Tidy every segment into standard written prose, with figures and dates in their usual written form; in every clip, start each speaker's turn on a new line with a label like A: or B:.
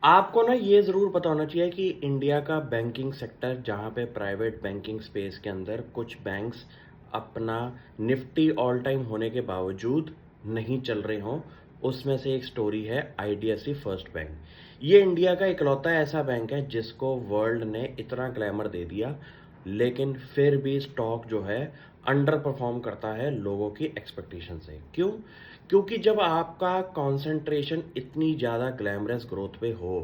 A: आपको ना ये ज़रूर पता होना चाहिए कि इंडिया का बैंकिंग सेक्टर, जहाँ पे प्राइवेट बैंकिंग स्पेस के अंदर कुछ बैंक्स अपना निफ्टी ऑल टाइम होने के बावजूद नहीं चल रहे हों, उसमें से एक स्टोरी है आईडीएफसी फर्स्ट बैंक। ये इंडिया का इकलौता ऐसा बैंक है जिसको वर्ल्ड ने इतना ग्लैमर दे दिया, लेकिन फिर भी स्टॉक जो है अंडर परफॉर्म करता है लोगों की एक्सपेक्टेशन से। क्यों? क्योंकि जब आपका कंसंट्रेशन इतनी ज़्यादा ग्लैमरस ग्रोथ पे हो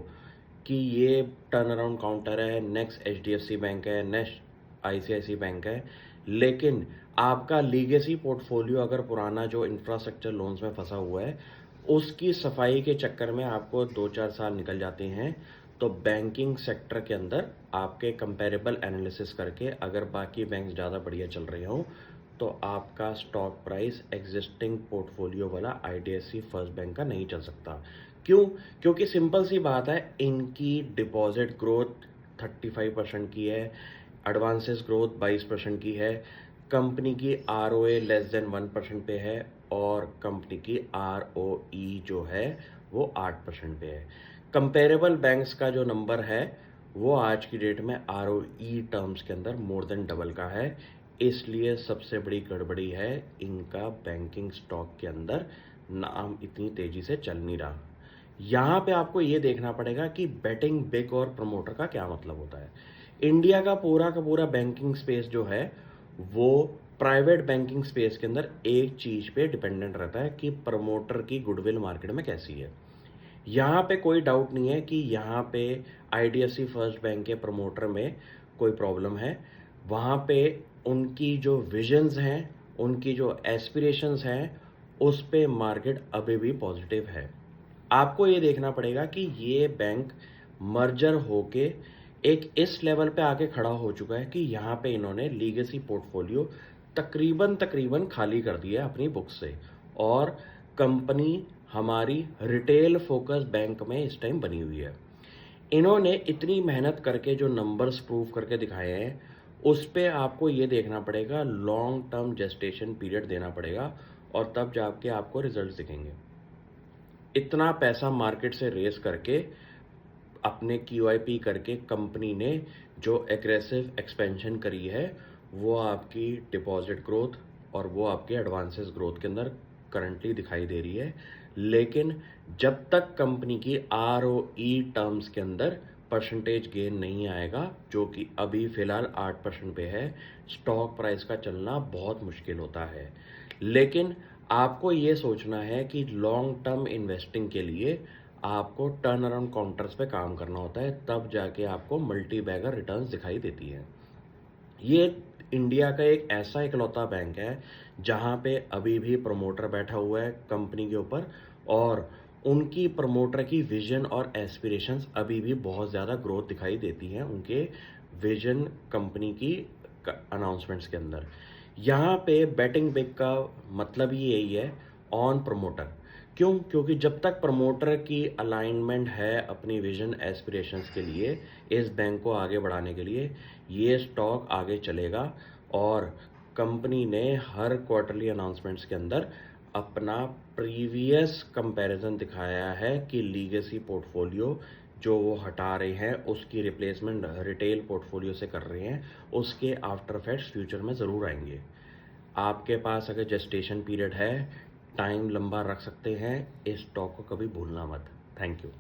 A: कि ये टर्न अराउंड काउंटर है, नेक्स्ट एचडीएफसी बैंक है, नेक्स्ट आईसीआईसी बैंक है, लेकिन आपका लीगेसी पोर्टफोलियो अगर पुराना जो इंफ्रास्ट्रक्चर लोन्स में फंसा हुआ है, उसकी सफाई के चक्कर में आपको 2-4 साल निकल जाते हैं, तो बैंकिंग सेक्टर के अंदर आपके कंपैरेबल एनालिसिस करके अगर बाकी बैंक ज़्यादा बढ़िया चल रहे हों, तो आपका स्टॉक प्राइस एग्जिस्टिंग पोर्टफोलियो वाला आईडीएफसी फर्स्ट बैंक का नहीं चल सकता। क्यों? क्योंकि सिंपल सी बात है, इनकी डिपॉजिट ग्रोथ 35% की है, एडवांसेस ग्रोथ 22% की है, कंपनी की आरओए लेस देन 1% पे है और कंपनी की आरओई जो है वो 8% पे है। कंपेरेबल बैंक्स का जो नंबर है वो आज की डेट में आरओई टर्म्स के अंदर मोर देन डबल का है, इसलिए सबसे बड़ी गड़बड़ी है इनका बैंकिंग स्टॉक के अंदर नाम इतनी तेजी से चल नहीं रहा। यहाँ पे आपको ये देखना पड़ेगा कि बेटिंग बिग और प्रमोटर का क्या मतलब होता है। इंडिया का पूरा बैंकिंग स्पेस जो है वो प्राइवेट बैंकिंग स्पेस के अंदर एक चीज पे डिपेंडेंट रहता है कि प्रमोटर की गुडविल मार्केट में कैसी है। यहाँ पे कोई डाउट नहीं है कि यहाँ पे आईडीएफसी फर्स्ट बैंक के प्रमोटर में कोई प्रॉब्लम है। वहाँ पे उनकी जो विजन्स हैं, उनकी जो एस्पिरेशंस हैं, उस पे मार्केट अभी भी पॉजिटिव है। आपको ये देखना पड़ेगा कि ये बैंक मर्जर होके एक इस लेवल पे आके खड़ा हो चुका है कि यहाँ पे इन्होंने लीगेसी पोर्टफोलियो तकरीबन खाली कर दिया है अपनी बुक से, और कंपनी हमारी रिटेल फोकस बैंक में इस टाइम बनी हुई है। इन्होंने इतनी मेहनत करके जो नंबर्स प्रूव करके दिखाए हैं, उस पे आपको ये देखना पड़ेगा, लॉन्ग टर्म जेस्टेशन पीरियड देना पड़ेगा, और तब जाके आपको रिजल्ट्स दिखेंगे। इतना पैसा मार्केट से रेस करके अपने क्यूआईपी करके कंपनी ने जो एग्रेसिव एक्सपेंशन करी है, वो आपकी डिपॉजिट ग्रोथ और वो आपके एडवांसेस ग्रोथ के अंदर करंटली दिखाई दे रही है। लेकिन जब तक कंपनी की आरओई टर्म्स के अंदर परसेंटेज गेन नहीं आएगा, जो कि अभी फिलहाल 8% पे है, स्टॉक प्राइस का चलना बहुत मुश्किल होता है। लेकिन आपको ये सोचना है कि लॉन्ग टर्म इन्वेस्टिंग के लिए आपको टर्न अराउंड काउंटर्स पे काम करना होता है, तब जाके आपको मल्टी बैगर रिटर्न्स दिखाई देती है। ये इंडिया का एक ऐसा इकलौता बैंक है जहाँ पे अभी भी प्रमोटर बैठा हुआ है कंपनी के ऊपर, और उनकी प्रमोटर की विजन और एस्पिरेशंस अभी भी बहुत ज़्यादा ग्रोथ दिखाई देती हैं उनके विजन कंपनी की अनाउंसमेंट्स के अंदर। यहाँ पे बैटिंग बिग का मतलब ही यही है, ऑन प्रमोटर। क्यों? क्योंकि जब तक प्रमोटर की अलाइनमेंट है अपनी विजन एस्पिरेशंस के लिए, इस बैंक को आगे बढ़ाने के लिए, ये स्टॉक आगे चलेगा। और कंपनी ने हर क्वार्टरली अनाउंसमेंट्स के अंदर अपना प्रीवियस कंपैरिजन दिखाया है कि लीगेसी पोर्टफोलियो जो वो हटा रहे हैं उसकी रिप्लेसमेंट रिटेल पोर्टफोलियो से कर रहे हैं, उसके आफ्टर इफेक्ट्स फ्यूचर में ज़रूर आएंगे। आपके पास अगर जेस्टेशन पीरियड है, टाइम लंबा रख सकते हैं, इस स्टॉक को कभी भूलना मत। Thank you.